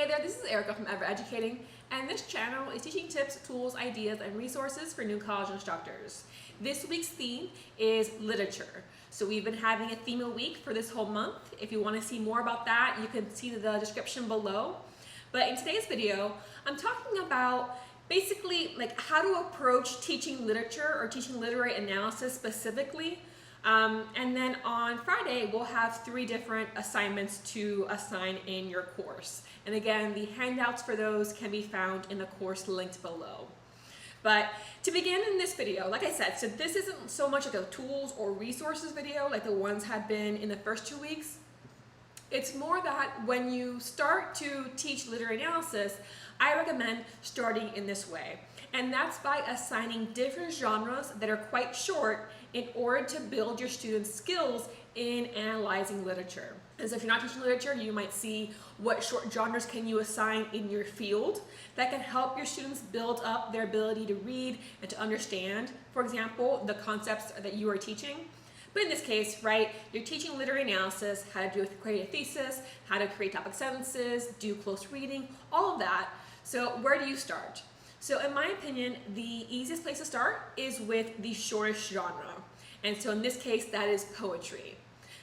Hey there, this is Erica from Ever Educating, and this channel is teaching tips, tools, ideas, and resources for new college instructors. This week's theme is literature. So we've been having a theme a week for this whole month. If you want to see more about that, you can see the description below. But in today's video, I'm talking about basically like how to approach teaching literature or teaching literary analysis specifically. And then on Friday, we'll have 3 different assignments to assign in your course. And again, the handouts for those can be found in the course linked below. But to begin in this video, like I said, so this isn't so much like a tools or resources video like the ones have been in the first 2 weeks. It's more that when you start to teach literary analysis, I recommend starting in this way. And that's by assigning different genres that are quite short in order to build your students' skills in analyzing literature. And so if you're not teaching literature, you might see what short genres can you assign in your field that can help your students build up their ability to read and to understand, for example, the concepts that you are teaching. But in this case, right, you're teaching literary analysis, how to create a thesis, how to create topic sentences, do close reading, all of that. So where do you start? So in my opinion, the easiest place to start is with the shortest genre. And so in this case, that is poetry.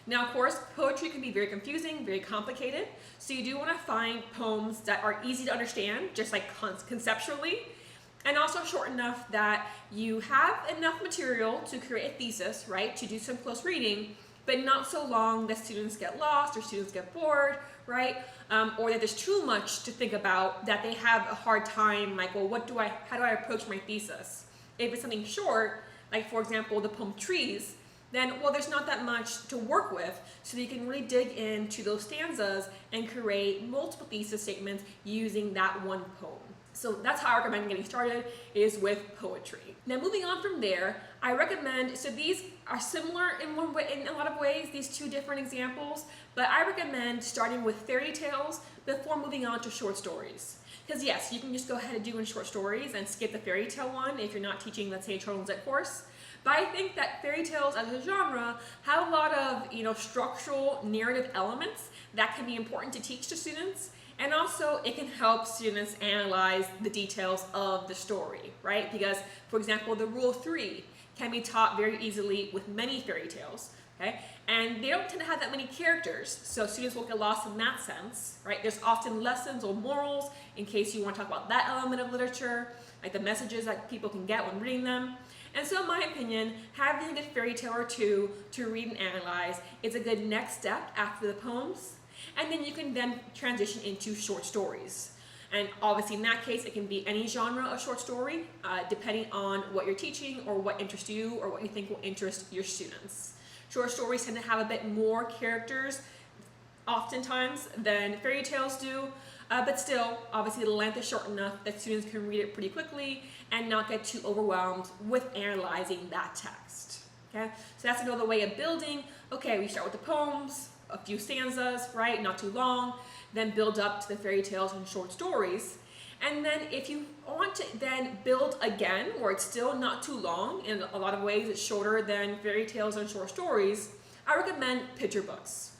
Now, of course, poetry can be very confusing, very complicated. So you do want to find poems that are easy to understand, just like conceptually, and also short enough that you have enough material to create a thesis, right, to do some close reading, but not so long that students get lost or students get bored, right, or that there's too much to think about that they have a hard time, like, well, how do I approach my thesis? If it's something short, like for example, the poem Trees, then, well, there's not that much to work with, so you can really dig into those stanzas and create multiple thesis statements using that one poem. So that's how I recommend getting started, is with poetry. Now moving on from there, I recommend, so these are similar in one way, in a lot of ways, these 2 different examples, but I recommend starting with fairy tales before moving on to short stories. Because yes, you can just go ahead and do in short stories and skip the fairy tale one if you're not teaching, let's say, a children's lit course. But I think that fairy tales as a genre have a lot of, structural narrative elements that can be important to teach to students. And also it can help students analyze the details of the story, right? Because, for example, the rule of 3 can be taught very easily with many fairy tales, okay? And they don't tend to have that many characters, so students won't get lost in that sense, right? There's often lessons or morals in case you want to talk about that element of literature, like the messages that people can get when reading them. And so in my opinion, having a good fairy tale or 2 to read and analyze is a good next step after the poems. And then you can then transition into short stories. And obviously in that case, it can be any genre of short story, depending on what you're teaching or what interests you or what you think will interest your students. Short stories tend to have a bit more characters oftentimes than fairy tales do, but still, obviously the length is short enough that students can read it pretty quickly and not get too overwhelmed with analyzing that text. Okay, so that's another way of building. Okay, we start with the poems, a few stanzas, right, not too long, then build up to the fairy tales and short stories. And then if you want to then build again, where it's still not too long, in a lot of ways it's shorter than fairy tales and short stories, I recommend picture books,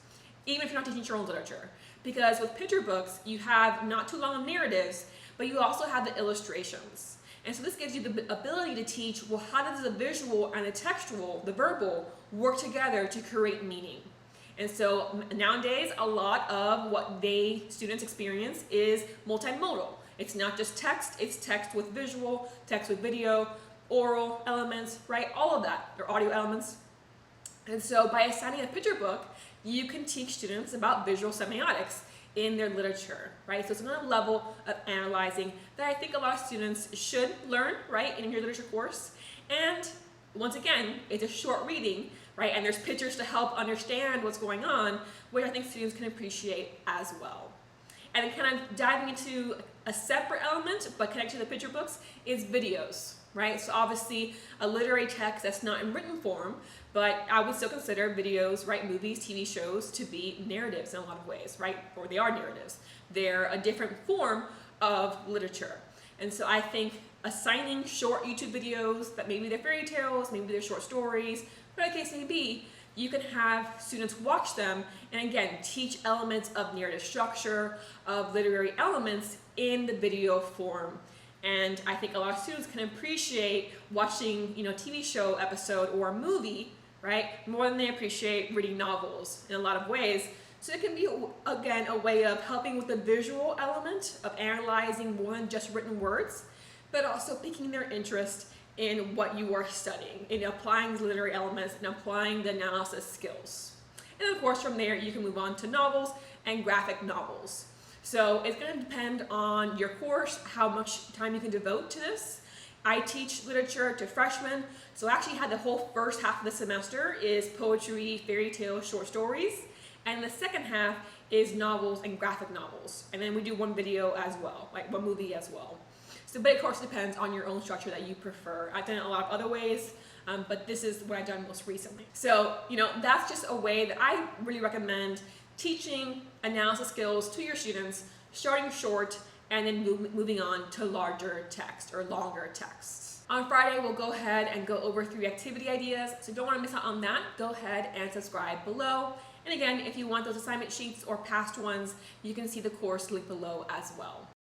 even if you're not teaching children's literature. Because with picture books, you have not too long of narratives, but you also have the illustrations. And so this gives you the ability to teach, well, how does the visual and the textual, the verbal, work together to create meaning? And so nowadays, a lot of what students experience is multimodal. It's not just text, it's text with visual, text with video, oral elements, right? All of that, or audio elements. And so by assigning a picture book, you can teach students about visual semiotics in their literature, right? So it's another level of analyzing that I think a lot of students should learn, right, in your literature course. And once again, it's a short reading, right? And there's pictures to help understand what's going on, which I think students can appreciate as well. And then kind of diving into a separate element, but connected to the picture books, is videos, right? So obviously a literary text that's not in written form, but I would still consider videos, right, movies, TV shows, to be narratives in a lot of ways, right? Or they are narratives. They're a different form of literature. And so I think assigning short YouTube videos that maybe they're fairy tales, maybe they're short stories, whatever the case may be, you can have students watch them and again, teach elements of narrative structure, of literary elements in the video form. And I think a lot of students can appreciate watching, TV show episode or a movie, right, more than they appreciate reading novels in a lot of ways. So it can be, again, a way of helping with the visual element of analyzing more than just written words, but also piquing their interest in what you are studying, in applying the literary elements and applying the analysis skills. And of course, from there, you can move on to novels and graphic novels. So it's going to depend on your course, how much time you can devote to this. I teach literature to freshmen, so I actually had the whole first half of the semester is poetry, fairy tales, short stories, and the second half is novels and graphic novels. And then we do one video as well, like one movie as well. So, but of course, it depends on your own structure that you prefer. I've done it a lot of other ways, but this is what I've done most recently. So, that's just a way that I really recommend teaching analysis skills to your students, starting short and then moving on to larger text or longer texts. On Friday, we'll go ahead and go over 3 activity ideas. So don't want to miss out on that. Go ahead and subscribe below. And again, if you want those assignment sheets or past ones, you can see the course link below as well.